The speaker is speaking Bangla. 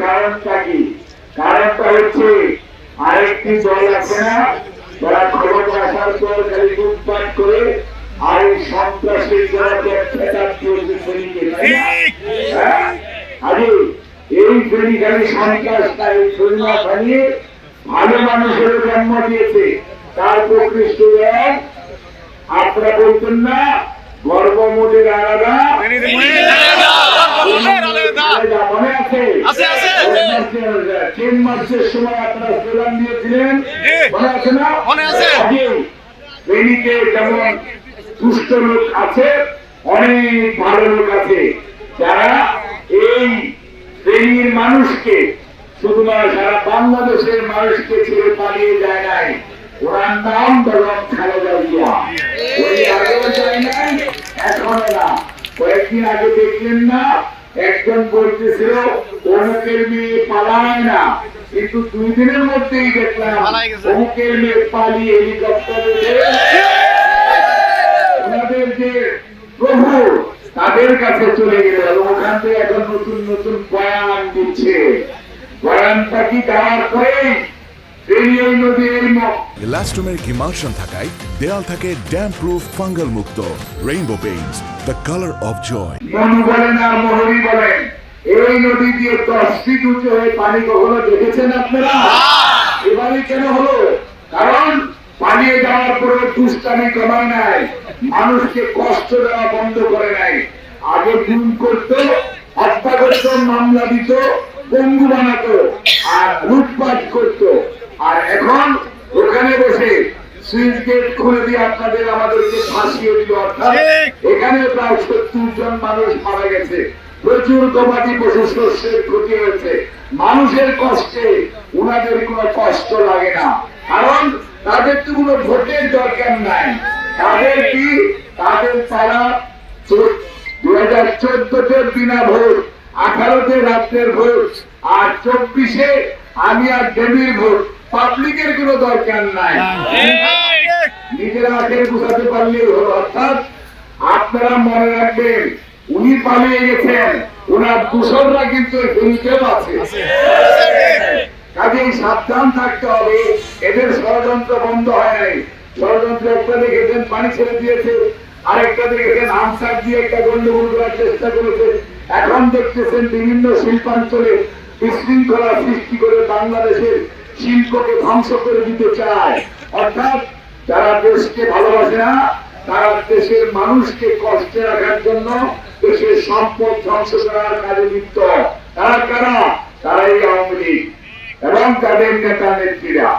কারণটা কি? কারণটা হচ্ছে আরেকটি দল আছে না, তারা খবর আসার পর খালি লুটপাট করে আর এই সন্ত্রাসের জড়াতে আরে এই শ্রেণী খালি সন্ত্রাসটা এই শ্রেণী বানিয়ে ভালো মানুষের জন্ম দিয়েছে। তার প্রকৃষ্ট আপনারা বলতেন না গর্ভমোটের আলাদা মনে আছে? 3 মার্চের সময় আপনারা স্লোগান দিয়েছিলেন, মনে আছে না? ফেনীতে যেমন দুষ্ট লোক আছে, অনেক ভালো লোক আছে যারা এই ফেনীর মানুষকে শুধুমাত্র সারা বাংলাদেশের মানুষকে ছেড়ে পালিয়ে যায় নাই। ওনার নাম বেগম খালেদা জিয়া। ওই আগেও যায় নাই, এখনো না। কয়েকদিন আগে দেখলেন না, একজন বলতেছিল অমুকের মেয়ে পালায় না, কিন্তু 2 দিনের মধ্যেই দেখলাম অমুকের মেয়ে পালিয়ে হেলিকপ্টারে ওনাদের যে প্রভু তাদের কাছে চলে গেল এবং ওখান থেকে এখন নতুন নতুন বয়ান দিচ্ছে। বয়ানটা কি দেওয়ার পরে ইলাস্টোমেরিক ইমালশন থাকায় দেয়াল থাকে ড্যাম প্রুফ ফাঙ্গাল মুক্ত। Rainbow Paints, the colour of joy. Manu বলেন আর মোহরি বলেন, এই নদী দিয়ে 10 ফিট উঁচু হয়ে পানি কখনো দেখেছেন আপনারা? এবারে কেন হলো? কারণ পালিয়ে যাওয়ার পরে দুষ্টামি কমায় নাই, মানুষকে কষ্ট দেওয়া বন্ধ করে নাই। আগে গুম করতো, হত্যা করতো, মামলা দিত, পঙ্গু বানাতো আর লুটপাট করতো। আর এখন ওখানে বসে সুইচ গেট খুলে দিয়ে আপনাদের আমাদেরকে ফাঁসিয়ে দিল। অর্থাৎ এখানে প্রায় 70 জন মানুষ মারা গেছে, প্রচুর গবাদি পশু শস্যের ক্ষতি হয়েছে। মানুষের কষ্টে উনাদের কোনো কষ্ট লাগে না, কারণ তাদের তো কোনো ভোটের দরকার নাই। তাদের কি? তাদের তারা 2014-তে বিনা ভোট, 18-তে রাত্রের ভোট, আর 24-এ আমি আর দেবীর ভোট। পাবলিকের কোনো দরকার নাই, নিজেরা আগে বুঝাতে পারলেই হলো। অর্থাৎ আপনারা মনে রাখবেন, উনি পালিয়ে গেছেন, ওনার দূষণরা কিন্তু ফেনীতেও আছে। কাজেই সাবধান থাকতে হবে। এদের ষড়যন্ত্র বন্ধ হয় নাই। ষড়যন্ত্র একটা দেখেছেন পানি ছেড়ে দিয়েছে, আরেকটা দেখেছেন আনসার দিয়ে একটা গন্ডগোল করার চেষ্টা করেছে। এখন দেখতেছেন বিভিন্ন শিল্পাঞ্চলে বিশৃঙ্খলা সৃষ্টি করে বাংলাদেশের শিল্পকে ধ্বংস করে দিতে চায়। অর্থাৎ যারা দেশকে ভালোবাসে না, তারা দেশের মানুষকে কষ্টে রাখার জন্য দেশের সম্পদ ধ্বংস করার কাজে লিপ্ত। তারা কারা? তারা এই আওয়ামী লীগ এবং তাদের নেতা নেত্রীরা।